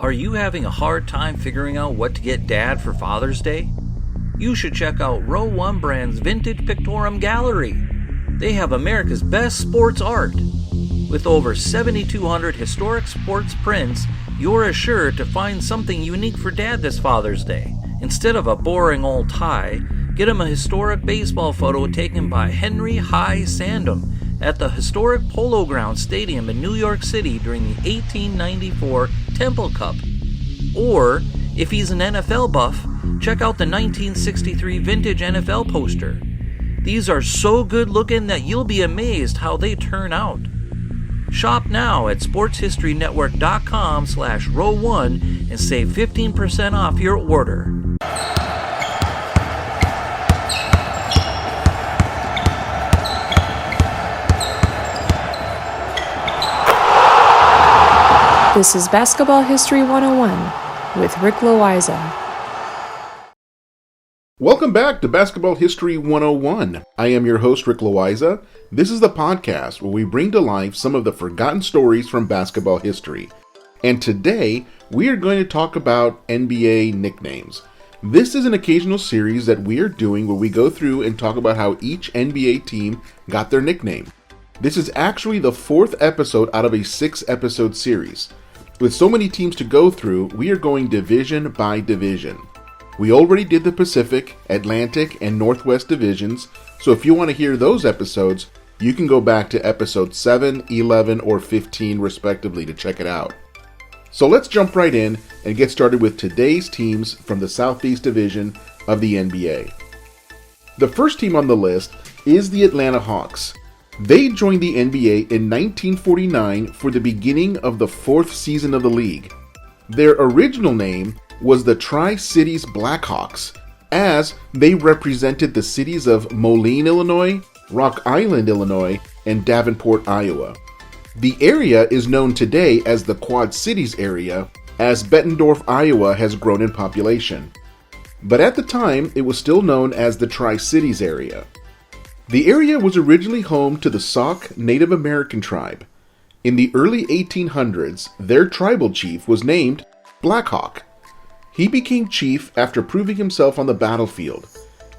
Are you having a hard time figuring out what to get Dad for Father's Day? You should check out Row 1 Brand's Vintage Pictorum Gallery. They have America's best sports art. With over 7,200 historic sports prints, you're assured to find something unique for Dad this Father's Day. Instead of a boring old tie, get him a historic baseball photo taken by Henry High Sandom at the historic Polo Grounds Stadium in New York City during the 1894 Temple Cup. Or, if he's an NFL buff, check out the 1963 vintage NFL poster. These are so good looking that you'll be amazed how they turn out. Shop now at sportshistorynetwork.com/row1 and save 15% off your order. This is Basketball History 101 with Rick Loayza. Welcome back to Basketball History 101. I am your host, Rick Loayza. This is the podcast where we bring to life some of the forgotten stories from basketball history. And today, we are going to talk about NBA nicknames. This is an occasional series that we are doing where we go through and talk about how each NBA team got their nickname. This is actually the 4th episode out of a 6-episode series. With so many teams to go through, we are going division by division. We already did the Pacific, Atlantic, and Northwest divisions, so if you want to hear those episodes, you can go back to episode 7, 11, or 15 respectively to check it out. So let's jump right in and get started with today's teams from the Southeast Division of the NBA. The first team on the list is the Atlanta Hawks. They joined the NBA in 1949 for the beginning of the 4th season of the league. Their original name was the Tri-Cities Blackhawks, as they represented the cities of Moline, Illinois, Rock Island, Illinois, and Davenport, Iowa. The area is known today as the Quad Cities area, as Bettendorf, Iowa has grown in population. But at the time, it was still known as the Tri-Cities area. The area was originally home to the Sauk Native American tribe. In the early 1800s, their tribal chief was named Blackhawk. He became chief after proving himself on the battlefield.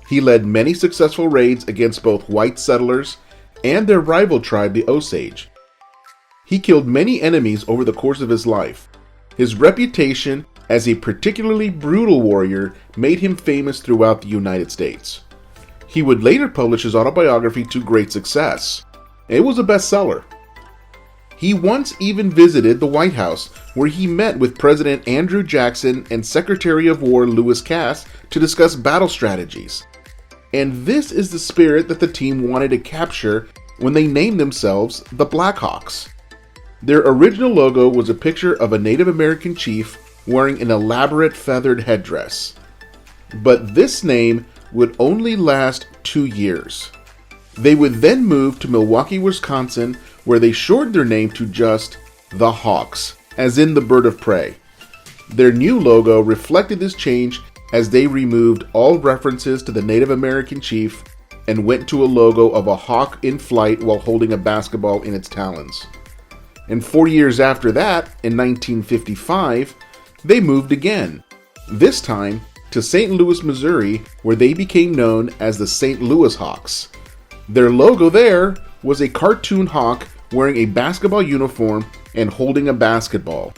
He led many successful raids against both white settlers and their rival tribe, the Osage. He killed many enemies over the course of his life. His reputation as a particularly brutal warrior made him famous throughout the United States. He would later publish his autobiography to great success. It was a bestseller. He once even visited the White House, where he met with President Andrew Jackson and Secretary of War Lewis Cass to discuss battle strategies. And this is the spirit that the team wanted to capture when they named themselves the Blackhawks. Their original logo was a picture of a Native American chief wearing an elaborate feathered headdress. But this name would only last 2 years. They would then move to Milwaukee, Wisconsin, where they shortened their name to just the Hawks, as in the bird of prey. Their new logo reflected this change as they removed all references to the Native American chief and went to a logo of a hawk in flight while holding a basketball in its talons. And 4 years after that, in 1955, they moved again, this time to St. Louis, Missouri, where they became known as the St. Louis Hawks. Their logo there was a cartoon hawk wearing a basketball uniform and holding a basketball.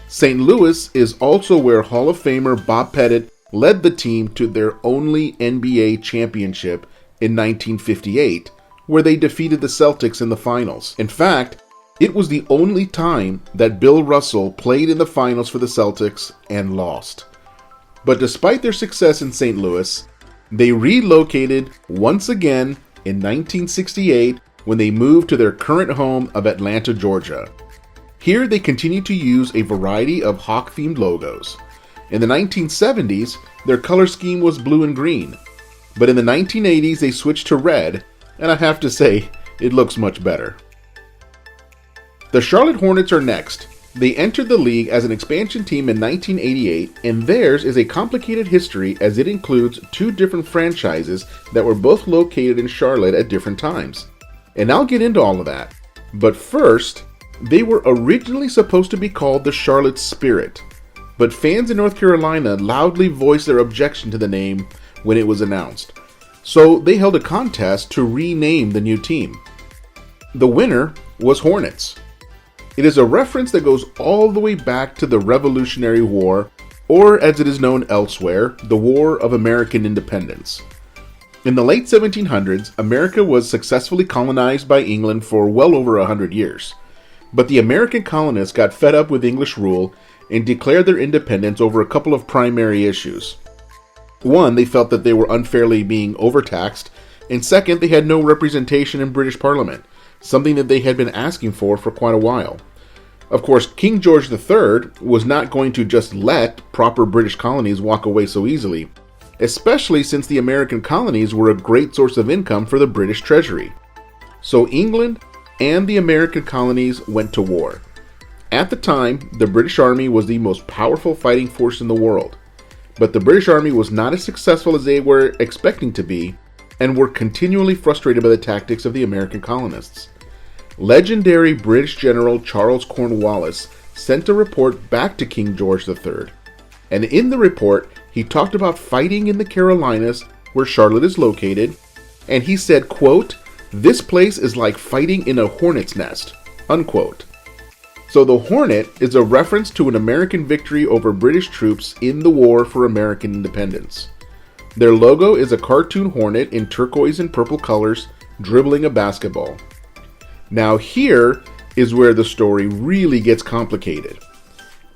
St. Louis is also where Hall of Famer Bob Pettit led the team to their only NBA championship in 1958, where they defeated the Celtics in the finals. In fact, it was the only time that Bill Russell played in the finals for the Celtics and lost. But despite their success in St. Louis, they relocated once again in 1968 when they moved to their current home of Atlanta, Georgia. Here they continued to use a variety of hawk-themed logos. In the 1970s, their color scheme was blue and green, but in the 1980s they switched to red, and I have to say, it looks much better. The Charlotte Hornets are next. They entered the league as an expansion team in 1988, and theirs is a complicated history as it includes 2 different franchises that were both located in Charlotte at different times. And I'll get into all of that. But first, They were originally supposed to be called the Charlotte Spirit, but fans in North Carolina loudly voiced their objection to the name when it was announced. So they held a contest to rename the new team. The winner was Hornets. It is a reference that goes all the way back to the Revolutionary War, or as it is known elsewhere, the War of American Independence. In the late 1700s, America was successfully colonized by England for well over 100 years. But the American colonists got fed up with English rule and declared their independence over a couple of primary issues. One, they felt that they were unfairly being overtaxed, and second, they had no representation in British Parliament, something that they had been asking for quite a while. Of course, King George III was not going to just let proper British colonies walk away so easily, especially since the American colonies were a great source of income for the British Treasury. So England and the American colonies went to war. At the time, the British Army was the most powerful fighting force in the world, but the British Army was not as successful as they were expecting to be, and were continually frustrated by the tactics of the American colonists. Legendary British General Charles Cornwallis sent a report back to King George III, and in the report, he talked about fighting in the Carolinas, where Charlotte is located, and he said, quote, "This place is like fighting in a hornet's nest," unquote. So the Hornet is a reference to an American victory over British troops in the War for American Independence. Their logo is a cartoon hornet in turquoise and purple colors dribbling a basketball. Now here is where the story really gets complicated.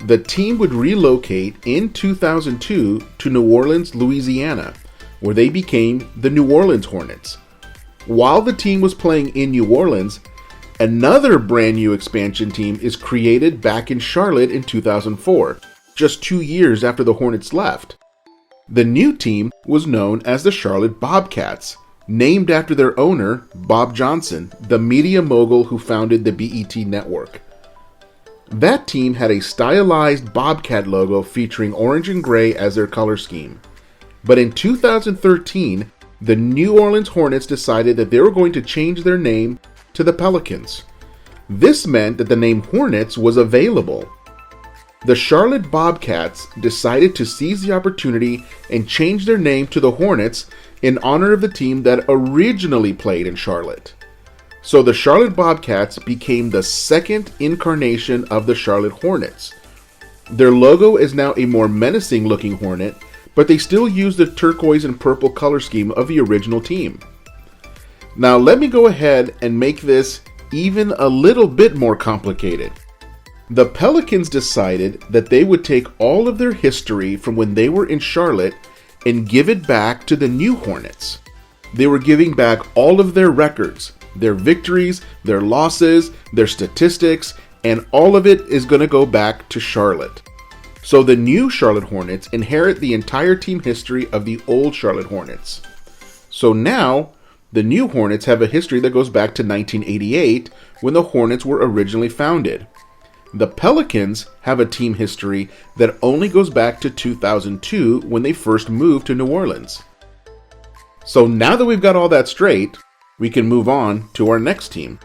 The team would relocate in 2002 to New Orleans, Louisiana, where they became the New Orleans Hornets. While the team was playing in New Orleans, another brand new expansion team is created back in Charlotte in 2004, just 2 years after the Hornets left. The new team was known as the Charlotte Bobcats, named after their owner, Bob Johnson, the media mogul who founded the BET network. That team had a stylized Bobcat logo featuring orange and gray as their color scheme. But in 2013, the New Orleans Hornets decided that they were going to change their name to the Pelicans. This meant that the name Hornets was available. The Charlotte Bobcats decided to seize the opportunity and change their name to the Hornets in honor of the team that originally played in Charlotte. So the Charlotte Bobcats became the second incarnation of the Charlotte Hornets. Their logo is now a more menacing looking hornet, but they still use the turquoise and purple color scheme of the original team. Now let me go ahead and make this even a little bit more complicated. The Pelicans decided that they would take all of their history from when they were in Charlotte and give it back to the new Hornets. They were giving back all of their records, their victories, their losses, their statistics, and all of it is going to go back to Charlotte. So the new Charlotte Hornets inherit the entire team history of the old Charlotte Hornets. So now, the new Hornets have a history that goes back to 1988, when the Hornets were originally founded. The Pelicans have a team history that only goes back to 2002, when they first moved to New Orleans. So now that we've got all that straight, we can move on to our next team.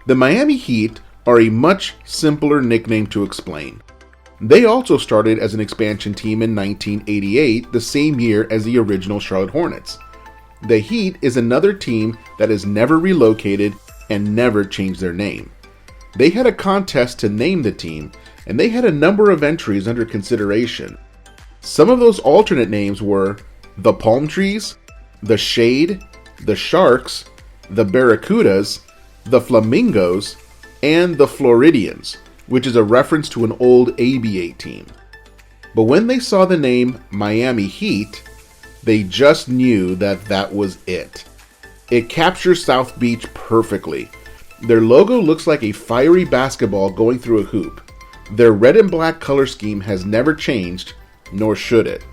The Miami Heat are a much simpler nickname to explain. They also started as an expansion team in 1988, the same year as the original Charlotte Hornets. The Heat is another team that has never relocated and never changed their name. They had a contest to name the team, and they had a number of entries under consideration. Some of those alternate names were the Palm Trees, the Shade, the Sharks, the Barracudas, the Flamingos, and the Floridians, which is a reference to an old ABA team. But when they saw the name Miami Heat, they just knew that that was it. It captures South Beach perfectly. Their logo looks like a fiery basketball going through a hoop. Their red and black color scheme has never changed, nor should it.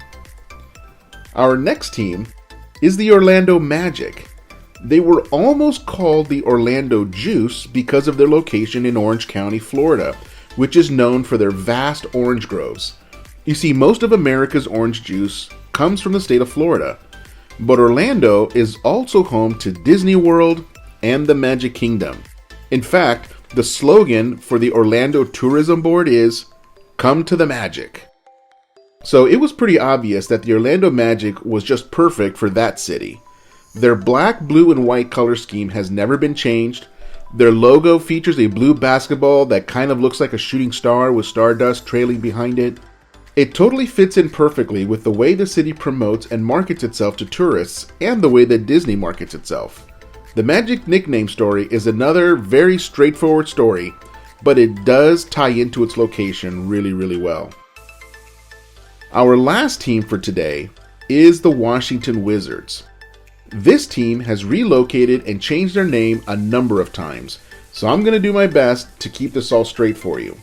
Our next team is the Orlando Magic. They were almost called the Orlando Juice because of their location in Orange County, Florida, which is known for their vast orange groves. You see, most of America's orange juice comes from the state of Florida, but Orlando is also home to Disney World and the Magic Kingdom. In fact, The slogan for the Orlando Tourism Board is, "Come to the Magic." So it was pretty obvious that the Orlando Magic was just perfect for that city. Their black, blue, and white color scheme has never been changed. Their logo features a blue basketball that kind of looks like a shooting star with stardust trailing behind it. It totally fits in perfectly with the way the city promotes and markets itself to tourists and the way that Disney markets itself. The Magic nickname story is another very straightforward story, but it does tie into its location really, really well. Our last team for today is the Washington Wizards. This team has relocated and changed their name a number of times, so I'm going to do my best to keep this all straight for you.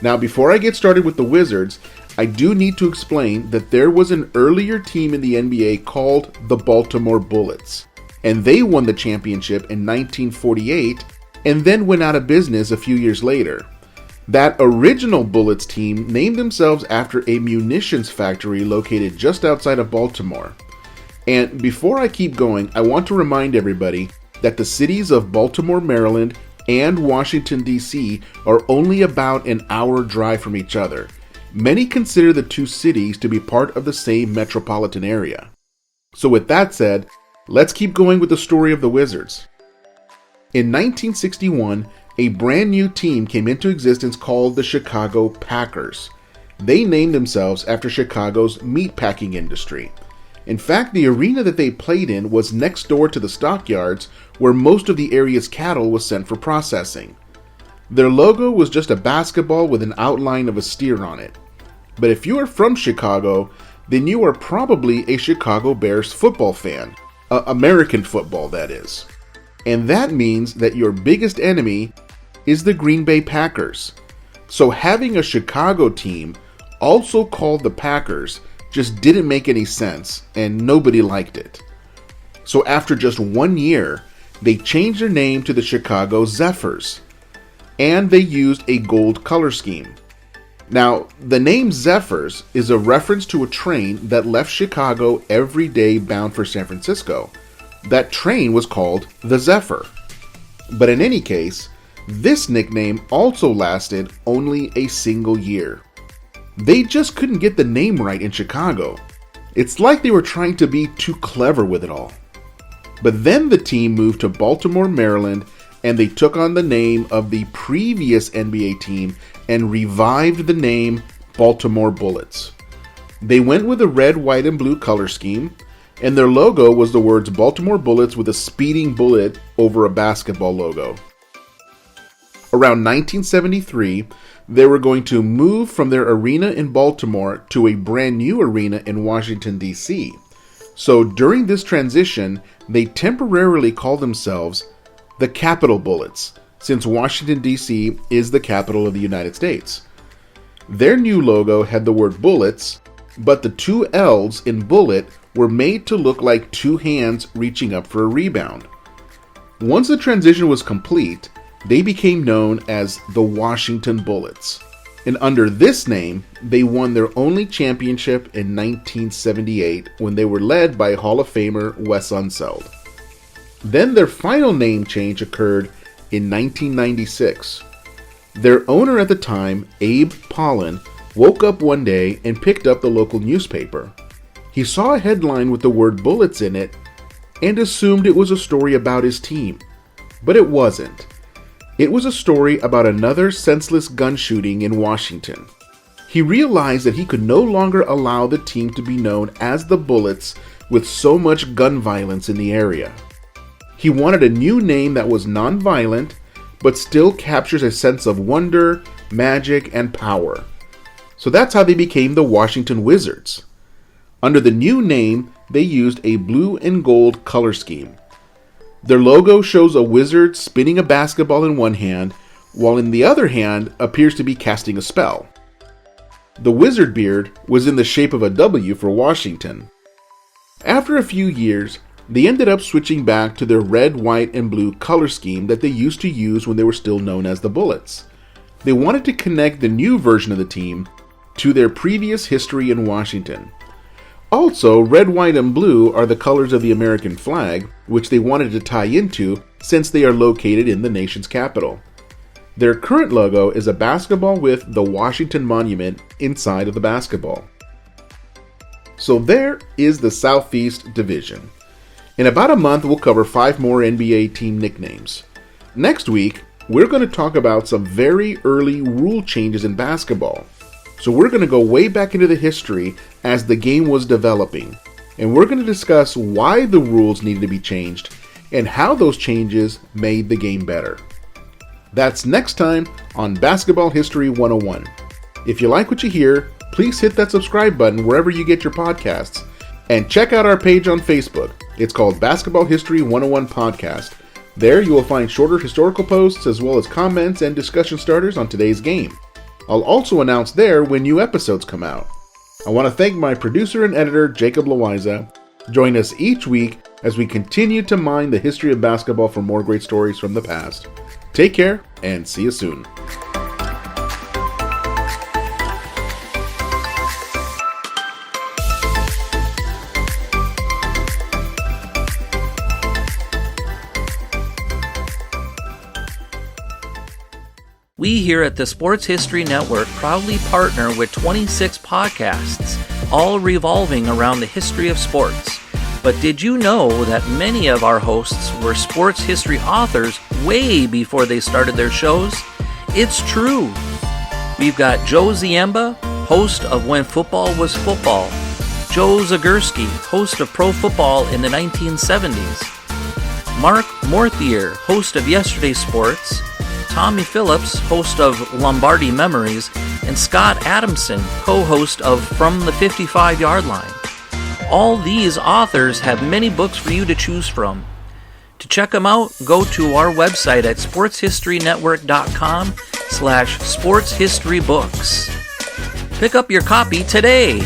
Now, before I get started with the Wizards, I do need to explain that there was an earlier team in the NBA called the Baltimore Bullets, and they won the championship in 1948 and then went out of business a few years later. That original Bullets team named themselves after a munitions factory located just outside of Baltimore. And before I keep going, I want to remind everybody that the cities of Baltimore, Maryland and Washington, D.C. are only about an hour drive from each other. Many consider the two cities to be part of the same metropolitan area. So with that said, let's keep going with the story of the Wizards. In 1961, a brand new team came into existence called the Chicago Packers. They named themselves after Chicago's meatpacking industry. In fact, the arena that they played in was next door to the stockyards where most of the area's cattle was sent for processing. Their logo was just a basketball with an outline of a steer on it. But if you are from Chicago, then you are probably a Chicago Bears football fan. American football, that is. And that means that your biggest enemy is the Green Bay Packers. So having a Chicago team, also called the Packers, just didn't make any sense, and nobody liked it. So after just 1 year, they changed their name to the Chicago Zephyrs, and they used a gold color scheme. Now, the name Zephyrs is a reference to a train that left Chicago every day bound for San Francisco. That train was called the Zephyr. But in any case, this nickname also lasted only a single year. They just couldn't get the name right in Chicago. It's like they were trying to be too clever with it all. But then the team moved to Baltimore, Maryland, and they took on the name of the previous NBA team and revived the name Baltimore Bullets. They went with a red, white, and blue color scheme, and their logo was the words Baltimore Bullets with a speeding bullet over a basketball logo. Around 1973, they were going to move from their arena in Baltimore to a brand new arena in Washington, D.C. So during this transition, they temporarily called themselves the Capitol Bullets, since Washington, D.C. is the capital of the United States. Their new logo had the word Bullets, but the two L's in Bullet were made to look like two hands reaching up for a rebound. Once the transition was complete, they became known as the Washington Bullets. And under this name, they won their only championship in 1978 when they were led by Hall of Famer Wes Unseld. Then their final name change occurred in 1996. Their owner at the time, Abe Pollan, woke up one day and picked up the local newspaper. He saw a headline with the word Bullets in it and assumed it was a story about his team. But it wasn't. It was a story about another senseless gun shooting in Washington. He realized that he could no longer allow the team to be known as the Bullets with so much gun violence in the area. He wanted a new name that was non-violent, but still captures a sense of wonder, magic, and power. So that's how they became the Washington Wizards. Under the new name, they used a blue and gold color scheme. Their logo shows a wizard spinning a basketball in one hand, while in the other hand appears to be casting a spell. The wizard beard was in the shape of a W for Washington. After a few years, they ended up switching back to their red, white, and blue color scheme that they used to use when they were still known as the Bullets. They wanted to connect the new version of the team to their previous history in Washington. Also, red, white, and blue are the colors of the American flag, which they wanted to tie into since they are located in the nation's capital. Their current logo is a basketball with the Washington Monument inside of the basketball. So there is the Southeast Division. In about a month, we'll cover 5 more NBA team nicknames. Next week, we're going to talk about some very early rule changes in basketball. So we're going to go way back into the history as the game was developing. And we're going to discuss why the rules needed to be changed and how those changes made the game better. That's next time on Basketball History 101. If you like what you hear, please hit that subscribe button wherever you get your podcasts. And check out our page on Facebook. It's called Basketball History 101 Podcast. There you will find shorter historical posts as well as comments and discussion starters on today's game. I'll also announce there when new episodes come out. I want to thank my producer and editor, Jacob Loayza. Join us each week as we continue to mine the history of basketball for more great stories from the past. Take care and see you soon. We here at the Sports History Network proudly partner with 26 podcasts, all revolving around the history of sports. But did you know that many of our hosts were sports history authors way before they started their shows? It's true. We've got Joe Ziemba, host of When Football Was Football, Joe Zagurski, host of Pro Football in the 1970s, Mark Morthier, host of Yesterday Sports, Tommy Phillips, host of Lombardi Memories, and Scott Adamson, co-host of From the 55-Yard Line. All these authors have many books for you to choose from. To check them out, go to our website at sportshistorynetwork.com/sportshistorybooks. Pick up your copy today.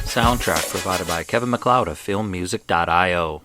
Soundtrack provided by Kevin MacLeod of filmmusic.io.